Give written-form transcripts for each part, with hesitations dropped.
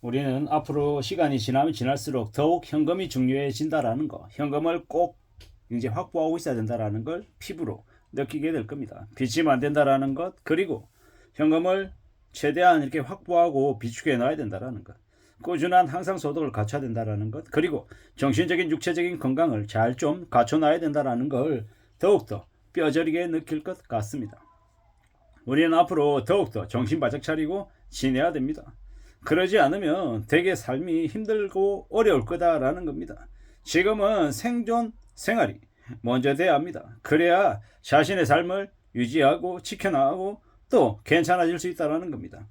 우리는 앞으로 시간이 지나면 지날수록 더욱 현금이 중요해진다라는 거, 현금을 꼭 이제 확보하고 있어야 된다라는 걸 피부로 느끼게 될 겁니다. 빚지면 안 된다라는 것, 그리고 현금을 최대한 이렇게 확보하고 비축해 놔야 된다라는 것, 꾸준한 항상 소득을 갖춰야 된다라는 것, 그리고 정신적인 육체적인 건강을 잘 좀 갖춰 놔야 된다라는 걸 더욱더 뼈저리게 느낄 것 같습니다. 우리는 앞으로 더욱더 정신 바짝 차리고 지내야 됩니다. 그러지 않으면 되게 삶이 힘들고 어려울 거다라는 겁니다. 지금은 생존 생활이 먼저 돼야 합니다. 그래야 자신의 삶을 유지하고 지켜나가고 또 괜찮아질 수 있다는 겁니다.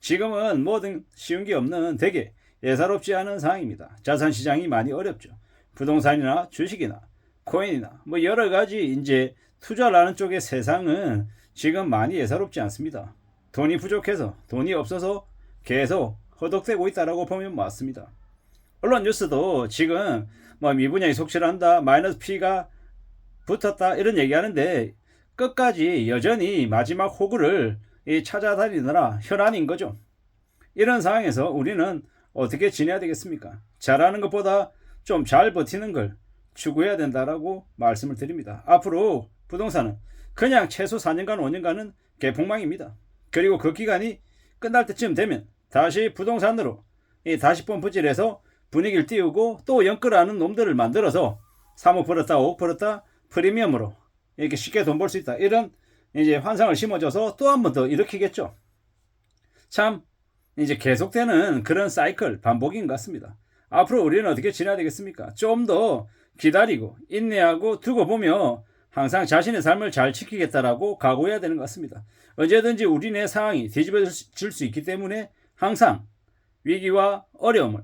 지금은 뭐든 쉬운 게 없는 되게 예사롭지 않은 상황입니다. 자산시장이 많이 어렵죠. 부동산이나 주식이나 코인이나 뭐 여러 가지 이제 투자라는 쪽의 세상은 지금 많이 예사롭지 않습니다. 돈이 부족해서 돈이 없어서 계속 허덕대고 있다라고 보면 맞습니다. 언론 뉴스도 지금 뭐 미분양이 속출한다, 마이너스 P가 붙었다 이런 얘기하는데 끝까지 여전히 마지막 호구를 찾아다니느라 혈안인 거죠. 이런 상황에서 우리는 어떻게 지내야 되겠습니까? 잘하는 것보다 좀 잘 버티는 걸 추구해야 된다라고 말씀을 드립니다. 앞으로 부동산은 그냥 최소 4년간 5년간은 개폭망입니다. 그리고 그 기간이 끝날 때쯤 되면 다시 부동산으로 다시 펌프질해서 분위기를 띄우고 또 연끌하는 놈들을 만들어서 3억 벌었다 5억 벌었다 프리미엄으로 이렇게 쉽게 돈 벌 수 있다 이런 이제 환상을 심어줘서 또 한 번 더 일으키겠죠. 참 이제 계속되는 그런 사이클 반복인 것 같습니다. 앞으로 우리는 어떻게 지내야 되겠습니까? 좀 더 기다리고 인내하고 두고 보며 항상 자신의 삶을 잘 지키겠다라고 각오해야 되는 것 같습니다. 언제든지 우리네 상황이 뒤집어질 수 있기 때문에 항상 위기와 어려움을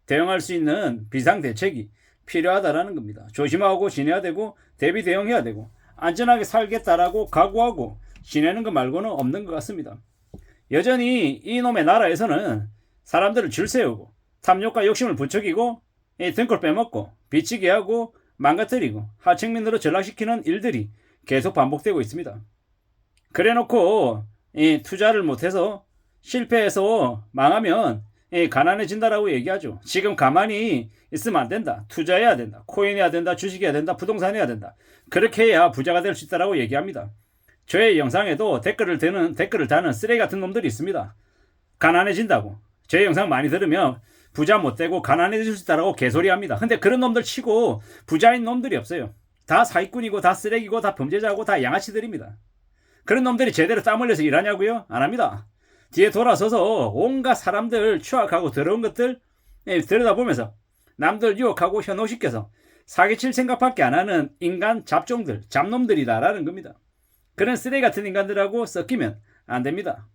대응할 수 있는 비상대책이 필요하다라는 겁니다. 조심하고 지내야 되고 대비 대응해야 되고 안전하게 살겠다라고 각오하고 지내는 것 말고는 없는 것 같습니다. 여전히 이놈의 나라에서는 사람들을 줄 세우고 탐욕과 욕심을 부추기고 등골 빼먹고 비치게 하고 망가뜨리고 하층민으로 전락시키는 일들이 계속 반복되고 있습니다. 그래놓고 투자를 못해서 실패해서 망하면 가난해진다라고 얘기하죠. 지금 가만히 있으면 안 된다. 투자해야 된다. 코인해야 된다. 주식해야 된다. 부동산해야 된다. 그렇게 해야 부자가 될 수 있다라고 얘기합니다. 저의 영상에도 댓글을 다는 쓰레기 같은 놈들이 있습니다. 가난해진다고. 제 영상 많이 들으면 부자 못되고 가난해질 수 있다라고 개소리합니다. 근데 그런 놈들 치고 부자인 놈들이 없어요. 다 사기꾼이고 다 쓰레기고 다 범죄자고 다 양아치들입니다. 그런 놈들이 제대로 땀 흘려서 일하냐고요? 안 합니다. 뒤에 돌아서서 온갖 사람들 추악하고 더러운 것들 들여다보면서 남들 유혹하고 현혹시켜서 사기칠 생각밖에 안 하는 인간 잡종들, 잡놈들이다라는 겁니다. 그런 쓰레기 같은 인간들하고 섞이면 안 됩니다.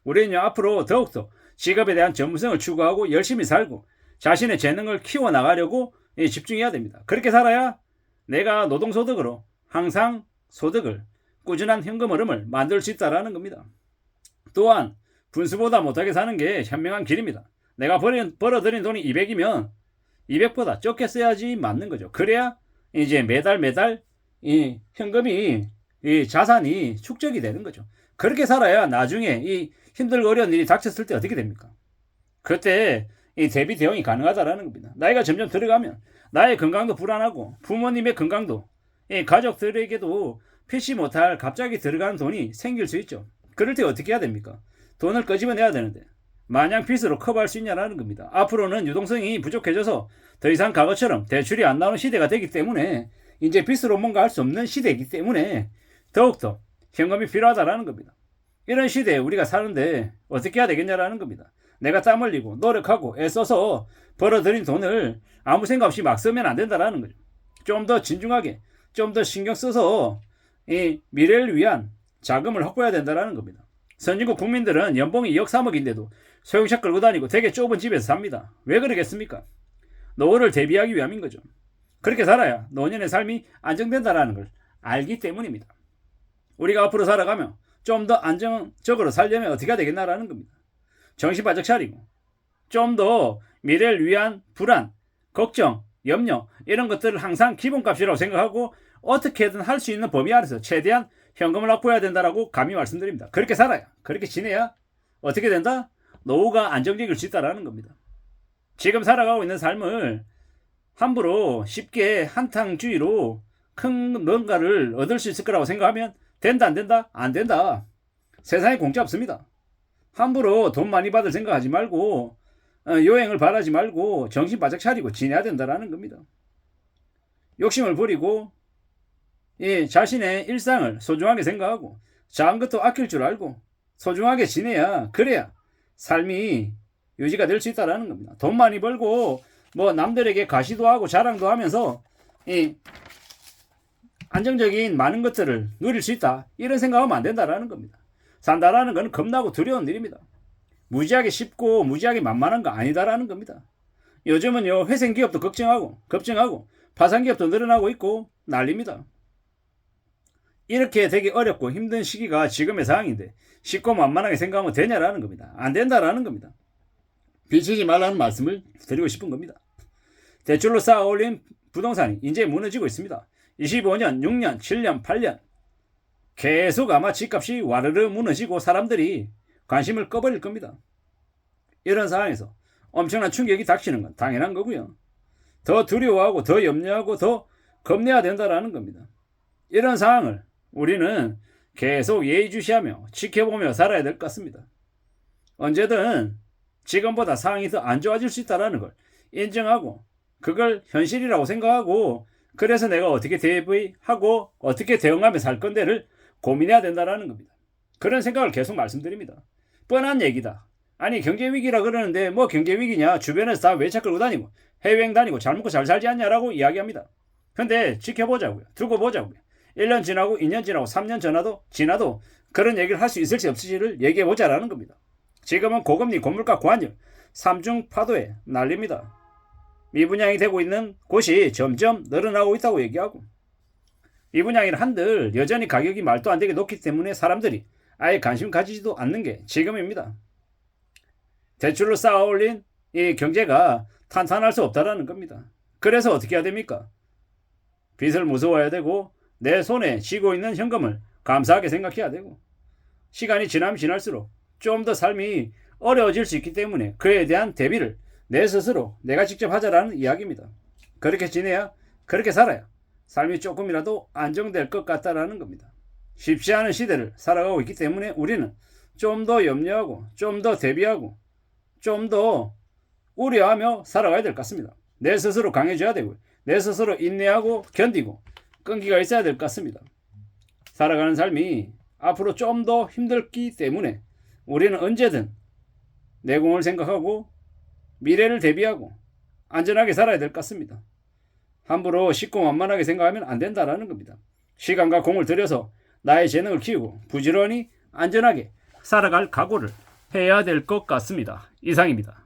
우리는 앞으로 더욱더 직업에 대한 전문성을 추구하고 열심히 살고 자신의 재능을 키워나가려고 집중해야 됩니다. 그렇게 살아야 내가 노동소득으로 항상 소득을 꾸준한 현금 흐름을 만들 수 있다는 겁니다. 또한 분수보다 못하게 사는 게 현명한 길입니다. 내가 벌어들인 돈이 200이면 200보다 적게 써야지 맞는 거죠. 그래야 이제 매달 이 현금이 이 자산이 축적이 되는 거죠. 그렇게 살아야 나중에 이 힘들고 어려운 일이 닥쳤을 때 어떻게 됩니까? 그때 이 대비 대응이 가능하다라는 겁니다. 나이가 점점 들어가면 나의 건강도 불안하고 부모님의 건강도 이 가족들에게도 피시 못할 갑자기 들어가는 돈이 생길 수 있죠. 그럴 때 어떻게 해야 됩니까? 돈을 끄집어내야 되는데 마냥 빚으로 커버할 수 있냐라는 겁니다. 앞으로는 유동성이 부족해져서 더 이상 과거처럼 대출이 안 나오는 시대가 되기 때문에 이제 빚으로 뭔가 할 수 없는 시대이기 때문에 더욱더 현금이 필요하다라는 겁니다. 이런 시대에 우리가 사는데 어떻게 해야 되겠냐라는 겁니다. 내가 땀 흘리고 노력하고 애써서 벌어들인 돈을 아무 생각 없이 막 쓰면 안 된다라는 거죠. 좀 더 진중하게 좀 더 신경 써서 이 미래를 위한 자금을 확보해야 된다라는 겁니다. 선진국 국민들은 연봉이 2억 3억인데도 소형차 끌고 다니고 되게 좁은 집에서 삽니다. 왜 그러겠습니까? 노후를 대비하기 위함인 거죠. 그렇게 살아야 노년의 삶이 안정된다는 걸 알기 때문입니다. 우리가 앞으로 살아가며 좀 더 안정적으로 살려면 어떻게 해야 되겠나라는 겁니다. 정신 바짝 차리고 좀 더 미래를 위한 불안, 걱정, 염려 이런 것들을 항상 기본값이라고 생각하고 어떻게든 할 수 있는 범위 안에서 최대한 현금을 확보해야 된다라고 감히 말씀드립니다. 그렇게 살아야, 그렇게 지내야 어떻게 된다? 노후가 안정적일 수 있다는 겁니다. 지금 살아가고 있는 삶을 함부로 쉽게 한탕주의로 큰 뭔가를 얻을 수 있을 거라고 생각하면 된다 안 된다? 안 된다. 세상에 공짜 없습니다. 함부로 돈 많이 받을 생각하지 말고 요행을 바라지 말고 정신 바짝 차리고 지내야 된다는 겁니다. 욕심을 부리고 자신의 일상을 소중하게 생각하고 작은 것도 아낄 줄 알고 소중하게 지내야 그래야 삶이 유지가 될 수 있다는 겁니다. 돈 많이 벌고 뭐 남들에게 가시도 하고 자랑도 하면서 안정적인 많은 것들을 누릴 수 있다 이런 생각하면 안 된다는 겁니다. 산다라는 것은 겁나고 두려운 일입니다. 무지하게 쉽고 무지하게 만만한 거 아니다라는 겁니다. 요즘은요 회생기업도 걱정하고 파산기업도 늘어나고 있고 난립니다. 이렇게 되기 어렵고 힘든 시기가 지금의 상황인데 쉽고 만만하게 생각하면 되냐라는 겁니다. 안 된다라는 겁니다. 비치지 말라는 말씀을 드리고 싶은 겁니다. 대출로 쌓아 올린 부동산이 이제 무너지고 있습니다. 25년, 6년, 7년, 8년 계속 아마 집값이 와르르 무너지고 사람들이 관심을 꺼버릴 겁니다. 이런 상황에서 엄청난 충격이 닥치는 건 당연한 거고요. 더 두려워하고 더 염려하고 더 겁내야 된다는 겁니다. 이런 상황을 우리는 계속 예의주시하며 지켜보며 살아야 될 것 같습니다. 언제든 지금보다 상황이 더 안 좋아질 수 있다는 걸 인정하고 그걸 현실이라고 생각하고 그래서 내가 어떻게 대비하고 어떻게 대응하며 살 건데를 고민해야 된다는 겁니다. 그런 생각을 계속 말씀드립니다. 뻔한 얘기다. 아니 경제위기라 그러는데 뭐 경제위기냐 지변에서 다 외차 끌고 다니고 해외여행 다니고 잘 먹고 잘 살지 않냐라고 이야기합니다. 근데 지켜보자고요. 두고 보자고요. 1년 지나고 2년 지나고 3년 지나도 그런 얘기를 할 수 있을지 없을지를 얘기해보자라는 겁니다. 지금은 고금리, 고물가, 고환율 3중 파도에 난립니다. 미분양이 되고 있는 곳이 점점 늘어나고 있다고 얘기하고 미분양이는 한들 여전히 가격이 말도 안 되게 높기 때문에 사람들이 아예 관심 가지지도 않는 게 지금입니다. 대출로 쌓아 올린 이 경제가 탄탄할 수 없다라는 겁니다. 그래서 어떻게 해야 됩니까? 빚을 무서워해야 되고 내 손에 쥐고 있는 현금을 감사하게 생각해야 되고 시간이 지나면 지날수록 좀 더 삶이 어려워질 수 있기 때문에 그에 대한 대비를 내 스스로 내가 직접 하자라는 이야기입니다. 그렇게 지내야 그렇게 살아야 삶이 조금이라도 안정될 것 같다라는 겁니다. 쉽지 않은 시대를 살아가고 있기 때문에 우리는 좀 더 염려하고 좀 더 대비하고 좀 더 우려하며 살아가야 될 것 같습니다. 내 스스로 강해져야 되고 내 스스로 인내하고 견디고 끈기가 있어야 될 것 같습니다. 살아가는 삶이 앞으로 좀 더 힘들기 때문에 우리는 언제든 내공을 생각하고 미래를 대비하고 안전하게 살아야 될 것 같습니다. 함부로 쉽고 만만하게 생각하면 안 된다는 겁니다. 시간과 공을 들여서 나의 재능을 키우고 부지런히 안전하게 살아갈 각오를 해야 될 것 같습니다. 이상입니다.